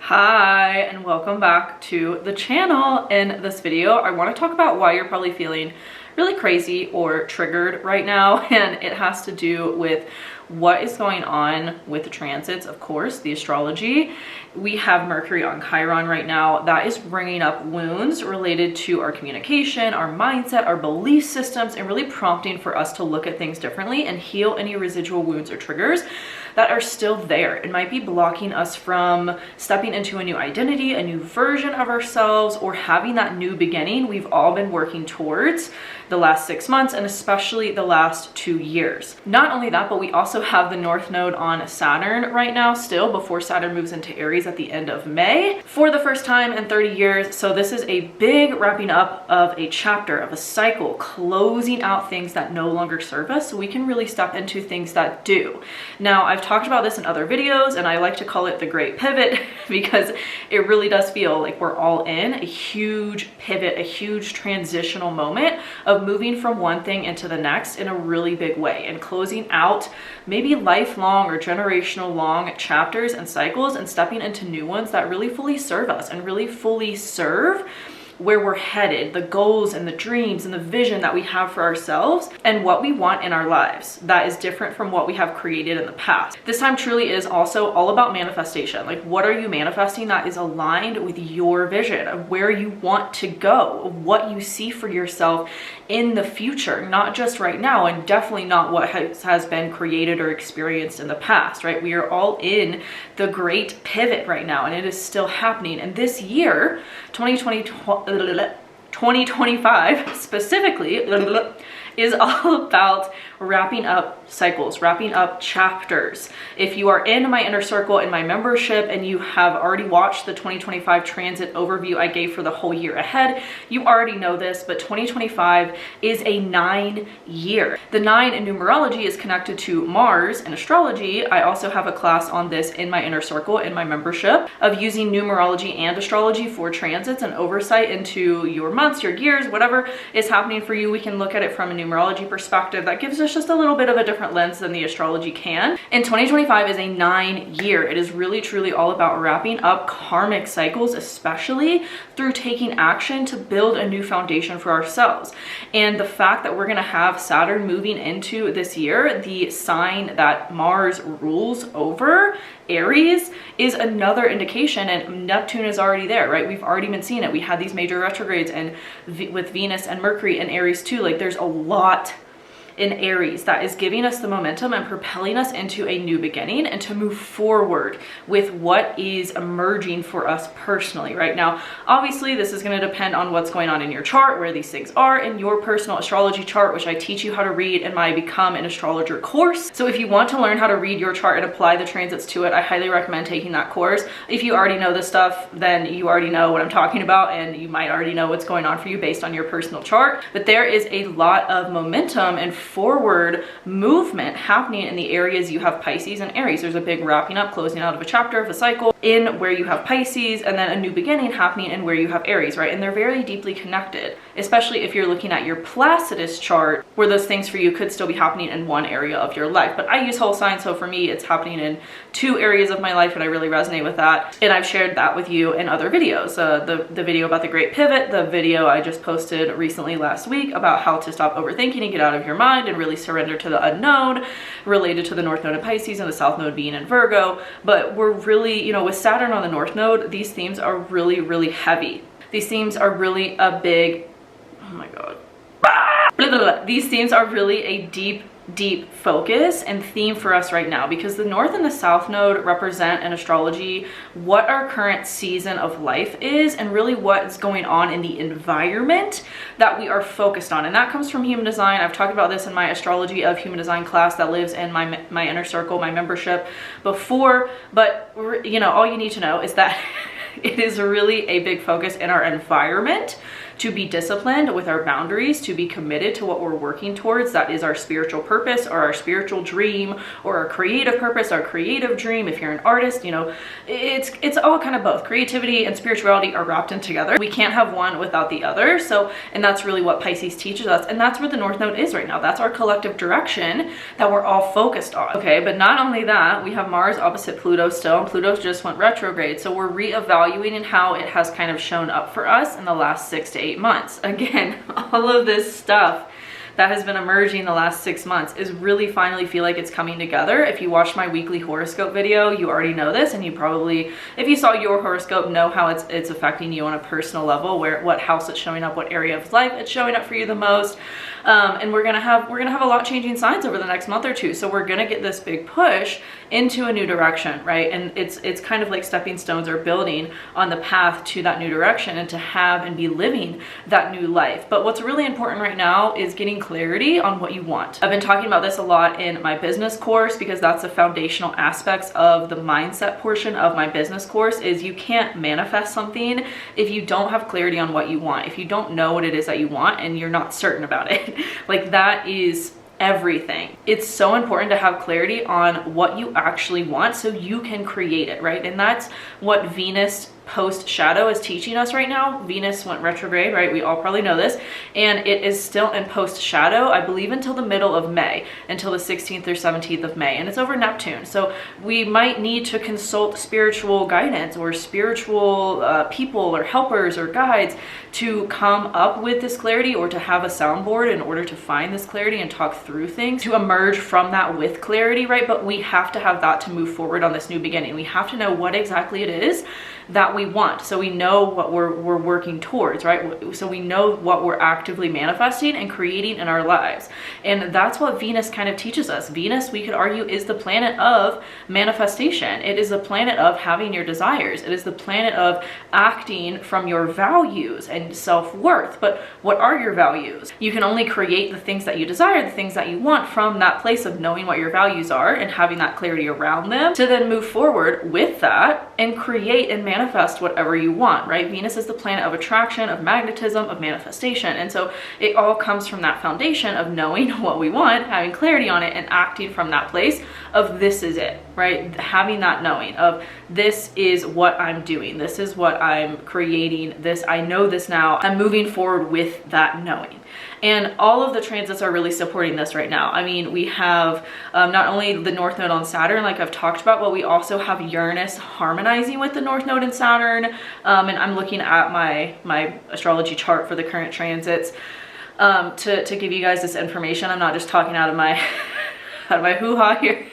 Hi, and welcome back to the channel. In this video, I want to talk about why you're probably feeling really crazy or triggered right now, and it has to do with what is going on with the transits, of course, the astrology. We have Mercury on Chiron right now. That is bringing up wounds related to our communication, our mindset, our belief systems, and really prompting for us to look at things differently and heal any residual wounds or triggers that are still there. It might be blocking us from stepping into a new identity, a new version of ourselves, or having that new beginning we've all been working towards the last 6 months, and especially the last 2 years. Not only that, but we also have the North Node on Saturn right now still, before Saturn moves into Aries at the end of May for the first time in 30 years. So this is a big wrapping up of a chapter, of a cycle, closing out things that no longer serve us so we can really step into things that do. Now, I've talked about this in other videos, and I like to call it the Great Pivot because it really does feel like we're all in a huge pivot, a huge transitional moment of moving from one thing into the next in a really big way, and closing out maybe lifelong or generational long chapters and cycles and stepping into new ones that really fully serve us and really fully serve where we're headed, the goals and the dreams and the vision that we have for ourselves and what we want in our lives that is different from what we have created in the past. This time truly is also all about manifestation. Like, what are you manifesting that is aligned with your vision of where you want to go, of what you see for yourself in the future, not just right now, and definitely not what has been created or experienced in the past, right? We are all in the great pivot right now, and it is still happening. And this year, 2025 specifically, is all about wrapping up cycles, wrapping up chapters. If you are in my inner circle, in my membership, and you have already watched the 2025 transit overview I gave for the whole year ahead, you already know this, but 2025 is a 9 year. The 9 in numerology is connected to Mars in astrology. I also have a class on this in my inner circle, in my membership, of using numerology and astrology for transits and oversight into your months, your years, whatever is happening for you. We can look at it from a numerology perspective that gives us just a little bit of a different lens than the astrology can. And 2025 is a 9 year. It is really truly all about wrapping up karmic cycles, especially through taking action to build a new foundation for ourselves. And the fact that we're going to have Saturn moving into this year, the sign that Mars rules over, Aries, is another indication, and Neptune is already there, right? We've already been seeing it. We had these major retrogrades, and with Venus and Mercury in Aries too. Like, there's a lot in Aries that is giving us the momentum and propelling us into a new beginning and to move forward with what is emerging for us personally right now. Obviously, this is going to depend on what's going on in your chart, where these things are in your personal astrology chart, which I teach you how to read in my Become an Astrologer course. So if you want to learn how to read your chart and apply the transits to it, I highly recommend taking that course. If you already know this stuff, then you already know what I'm talking about, and you might already know what's going on for you based on your personal chart. But there is a lot of momentum and forward movement happening in the areas you have Pisces and Aries. There's a big wrapping up, closing out of a chapter of a cycle in where you have Pisces, and then a new beginning happening in where you have Aries, right? And they're very deeply connected, especially if you're looking at your Placidus chart, where those things for you could still be happening in one area of your life. But I use whole signs, so for me, it's happening in 2 areas of my life, and I really resonate with that. And I've shared that with you in other videos. The video about the Great Pivot, the video I just posted recently last week about how to stop overthinking and get out of your mind and really surrender to the unknown, related to the North Node in Pisces and the South Node being in Virgo. But we're really, you know, with Saturn on the North Node, these themes are really, really heavy. These themes are really a big, oh my God. These themes are really a deep focus and theme for us right now, because the North and the South Node represent in astrology what our current season of life is, and really what's going on in the environment that we are focused on. And that comes from Human Design. I've talked about this in my Astrology of Human Design class that lives in my inner circle, my membership before. But you know, all you need to know is that it is really a big focus in our environment to be disciplined with our boundaries, to be committed to what we're working towards. That is our spiritual purpose or our spiritual dream, or our creative purpose, our creative dream. If you're an artist, you know, it's all kind of both. Creativity and spirituality are wrapped in together. We can't have one without the other. So, and that's really what Pisces teaches us. And that's where the North Node is right now. That's our collective direction that we're all focused on. Okay, but not only that, we have Mars opposite Pluto still, and Pluto just went retrograde. So we're reevaluating how it has kind of shown up for us in the last 6 to 8 months. Again, all of this stuff that has been emerging the last 6 months is really finally feel like it's coming together. If you watched my weekly horoscope video, you already know this, and you probably, if you saw your horoscope, know how it's affecting you on a personal level, where what house it's showing up, what area of life it's showing up for you the most. And we're gonna have a lot changing signs over the next month or two. So we're gonna get this big push into a new direction, right? And it's kind of like stepping stones or building on the path to that new direction and to have and be living that new life. But what's really important right now is getting clarity on what you want. I've been talking about this a lot in my business course, because that's the foundational aspects of the mindset portion of my business course. Is you can't manifest something if you don't have clarity on what you want. If you don't know what it is that you want and you're not certain about it, like that is everything. It's so important to have clarity on what you actually want so you can create it, right? And that's what Venus post shadow is teaching us right now. Venus went retrograde, right? We all probably know this, and it is still in post shadow, I believe, until the middle of May, until the 16th or 17th of May, and it's over Neptune. So we might need to consult spiritual guidance or spiritual people or helpers or guides to come up with this clarity, or to have a soundboard in order to find this clarity and talk through things to emerge from that with clarity, right? But we have to have that to move forward on this new beginning. We have to know what exactly it is that we want, so we know what we're working towards, right? So we know what we're actively manifesting and creating in our lives. And that's what Venus kind of teaches us. Venus, we could argue, is the planet of manifestation. It is the planet of having your desires. It is the planet of acting from your values and self-worth. But what are your values? You can only create the things that you desire, the things that you want, from that place of knowing what your values are and having that clarity around them, to then move forward with that and create and manifest whatever you want, right? Venus is the planet of attraction, of magnetism, of manifestation. And so it all comes from that foundation of knowing what we want, having clarity on it, and acting from that place of this is it, right? Having that knowing of this is what I'm doing, this is what I'm creating, this, I know this now, I'm moving forward with that knowing. And all of the transits are really supporting this right now. I mean, we have not only the North Node on Saturn, like I've talked about, but we also have Uranus harmonizing with the North Node in Saturn. And I'm looking at my astrology chart for the current transits to give you guys this information. I'm not just talking out of my hoo-ha here.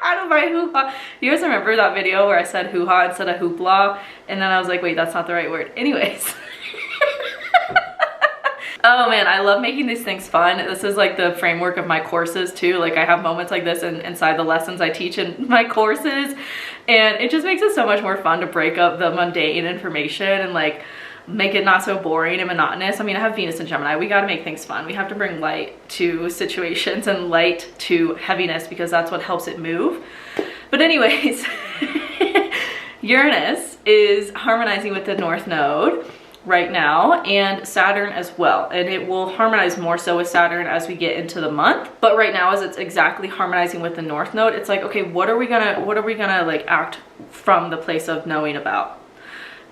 Out of my hoo-ha. You guys remember that video where I said hoo-ha instead of hoopla? And then I was like, wait, that's not the right word. Anyways. Oh man, I love making these things fun. This is like the framework of my courses too. Like I have moments like this inside the lessons I teach in my courses, and it just makes it so much more fun to break up the mundane information and like make it not so boring and monotonous. I mean, I have Venus and Gemini. We got to make things fun. We have to bring light to situations and light to heaviness, because that's what helps it move. But anyways, Uranus is harmonizing with the North Node right now, and Saturn as well, and it will harmonize more so with Saturn as we get into the month. But right now, as it's exactly harmonizing with the North Node, it's like, okay, what are we gonna like act from the place of knowing about?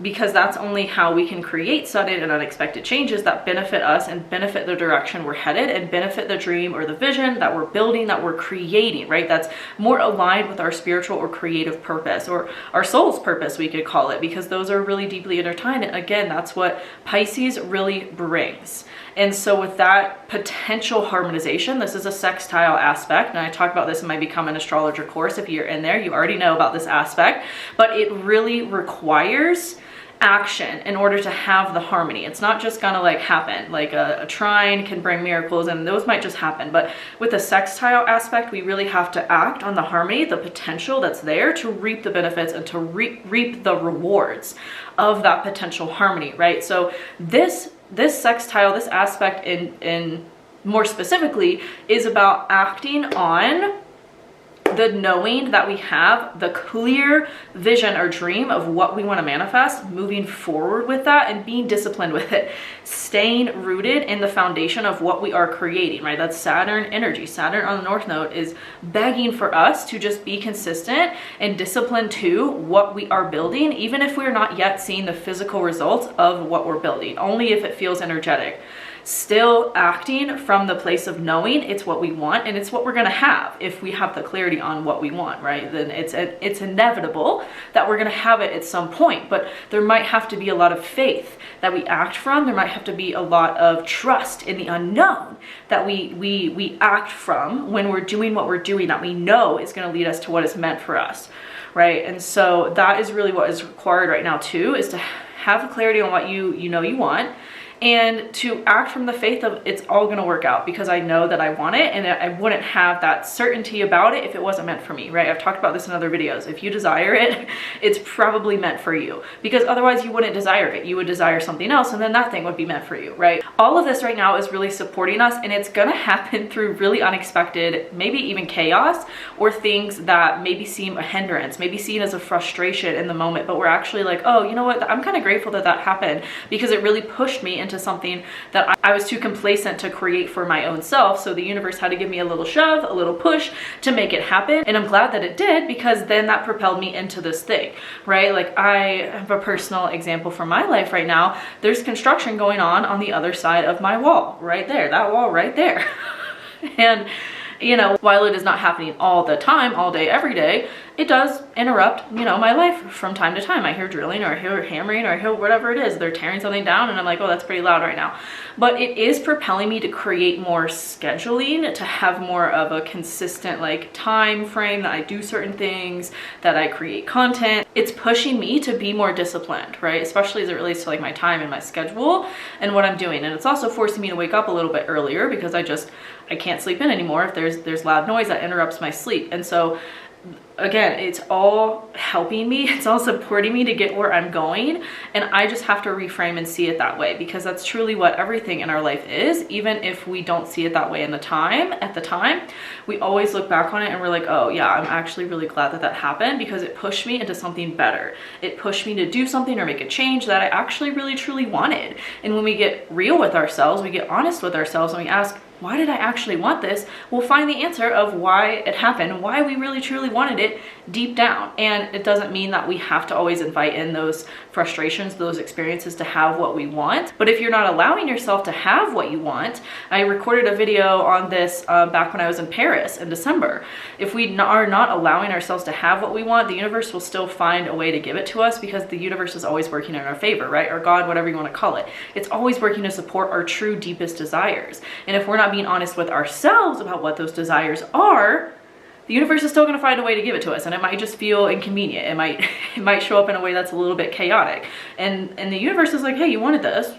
Because that's only how we can create sudden and unexpected changes that benefit us and benefit the direction we're headed and benefit the dream or the vision that we're building, that we're creating, right? That's more aligned with our spiritual or creative purpose, or our soul's purpose, we could call it, because those are really deeply intertwined. And again, that's what Pisces really brings. And so with that potential harmonization, this is a sextile aspect. And I talk about this in my Become an Astrologer course. If you're in there, you already know about this aspect, but it really requires action in order to have the harmony. It's not just gonna like happen. Like a trine can bring miracles and those might just happen, but with the sextile aspect, we really have to act on the harmony, the potential that's there to reap the benefits and to reap the rewards of that potential harmony, right? So this sextile, this aspect in more specifically, is about acting on the knowing that we have, the clear vision or dream of what we want to manifest, moving forward with that and being disciplined with it, staying rooted in the foundation of what we are creating, right? That's Saturn energy. Saturn on the North Node is begging for us to just be consistent and disciplined to what we are building, even if we're not yet seeing the physical results of what we're building, only if it feels energetic. Still acting from the place of knowing it's what we want and it's what we're going to have. If we have the clarity on what we want, right, then it's inevitable that we're going to have it at some point. But there might have to be a lot of faith that we act from. There might have to be a lot of trust in the unknown that we act from when we're doing what we're doing, that we know is going to lead us to what is meant for us, right? And so that is really what is required right now too, is to have clarity on what you know you want, and to act from the faith of it's all going to work out because I know that I want it, and I wouldn't have that certainty about it if it wasn't meant for me, right? I've talked about this in other videos. If you desire it, it's probably meant for you, because otherwise you wouldn't desire it. You would desire something else, and then that thing would be meant for you, right? All of this right now is really supporting us, and it's going to happen through really unexpected, maybe even chaos, or things that maybe seem a hindrance, maybe seen as a frustration in the moment, but we're actually like, oh, you know what? I'm kind of grateful that that happened because it really pushed me into something that I was too complacent to create for my own self. So the universe had to give me a little shove, a little push to make it happen. And I'm glad that it did, because then that propelled me into this thing, right? Like, I have a personal example from my life right now. There's construction going on the other side of my wall, right there, that wall right there. And you know, while it is not happening all the time, all day, every day, it does interrupt, you know, my life from time to time. I hear drilling, or I hear hammering, or I hear whatever it is. They're tearing something down, and I'm like, oh, that's pretty loud right now. But it is propelling me to create more scheduling, to have more of a consistent like time frame that I do certain things, that I create content. It's pushing me to be more disciplined, right? Especially as it relates to like my time and my schedule and what I'm doing. And it's also forcing me to wake up a little bit earlier, because I can't sleep in anymore if there's loud noise that interrupts my sleep. And so again, it's all helping me, it's all supporting me to get where I'm going, and I just have to reframe and see it that way, because that's truly what everything in our life is. Even if we don't see it that way at the time, we always look back on it and we're like, oh yeah, I'm actually really glad that that happened, because it pushed me into something better. It pushed me to do something or make a change that I actually really truly wanted. And when we get real with ourselves, we get honest with ourselves, and we ask, why did I actually want this? We'll find the answer of why it happened, why we really truly wanted it deep down. And it doesn't mean that we have to always invite in those frustrations, those experiences to have what we want. But if you're not allowing yourself to have what you want, I recorded a video on this back when I was in Paris in December. If we are not allowing ourselves to have what we want, the universe will still find a way to give it to us, because the universe is always working in our favor, right? Or God, whatever you want to call it. It's always working to support our true deepest desires. And if we're not being honest with ourselves about what those desires are, the universe is still going to find a way to give it to us, and it might just feel inconvenient. It might show up in a way that's a little bit chaotic, and the universe is like, hey, you wanted this,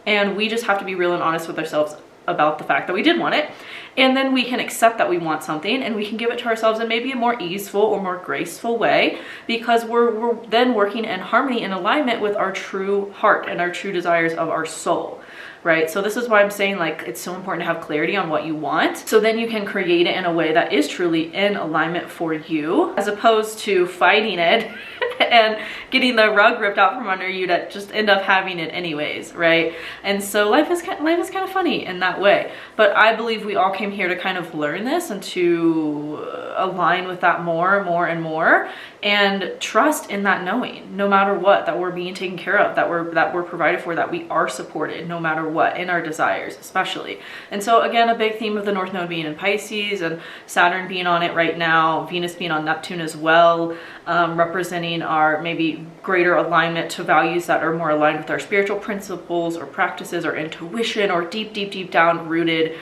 and we just have to be real and honest with ourselves about the fact that we did want it. And then we can accept that we want something, and we can give it to ourselves in maybe a more easeful or more graceful way, because we're then working in harmony, in alignment with our true heart and our true desires of our soul. Right? So this is why I'm saying, like, it's so important to have clarity on what you want, so then you can create it in a way that is truly in alignment for you, as opposed to fighting it and getting the rug ripped out from under you to just end up having it anyways, right? And so life is kind of funny in that way. But I believe we all came here to kind of learn this and to align with that more and more, and trust in that knowing, no matter what, that we're being taken care of, that we're provided for, that we are supported no matter what, in our desires especially. And so again, a big theme of the North Node being in Pisces, and Saturn being on it right now, Venus being on Neptune as well, representing our maybe greater alignment to values that are more aligned with our spiritual principles or practices or intuition, or deep down rooted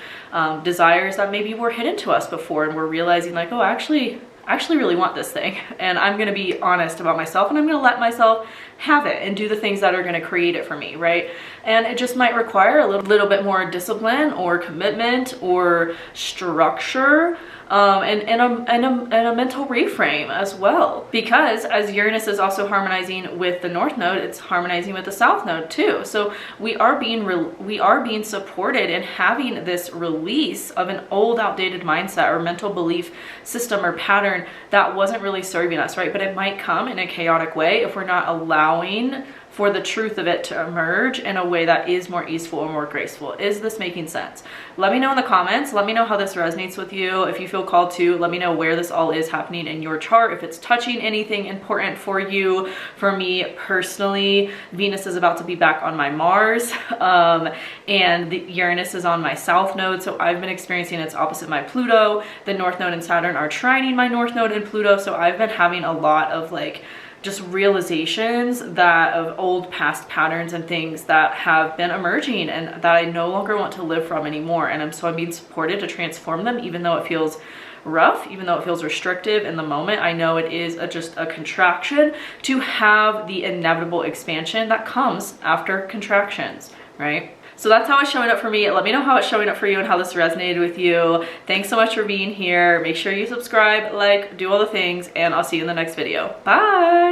desires that maybe were hidden to us before, and we're realizing like, oh, actually I actually really want this thing, and I'm gonna be honest about myself, and I'm gonna let myself have it and do the things that are gonna create it for me, right? And it just might require a little bit more discipline or commitment or structure, and a mental reframe as well. Because as Uranus is also harmonizing with the North Node, it's harmonizing with the South Node too. So we are being supported in having this release of an old, outdated mindset or mental belief system or pattern that wasn't really serving us, right? But it might come in a chaotic way if we're not allowing for the truth of it to emerge in a way that is more easeful and more graceful. Is this making sense? Let me know in the comments. Let me know how this resonates with you. If you feel called to, let me know where this all is happening in your chart. If it's touching anything important for you. For me personally, Venus is about to be back on my Mars, and the Uranus is on my South Node. So I've been experiencing its opposite, my Pluto. The North Node and Saturn are trining my North Node and Pluto. So I've been having a lot of like just realizations that of old past patterns and things that have been emerging and that I no longer want to live from anymore. And I'm being supported to transform them, even though it feels rough, even though it feels restrictive in the moment. I know it is just a contraction to have the inevitable expansion that comes after contractions, right? So that's how it's showing up for me. Let me know how it's showing up for you and how this resonated with you. Thanks so much for being here. Make sure you subscribe, like, do all the things, and I'll see you in the next video. Bye.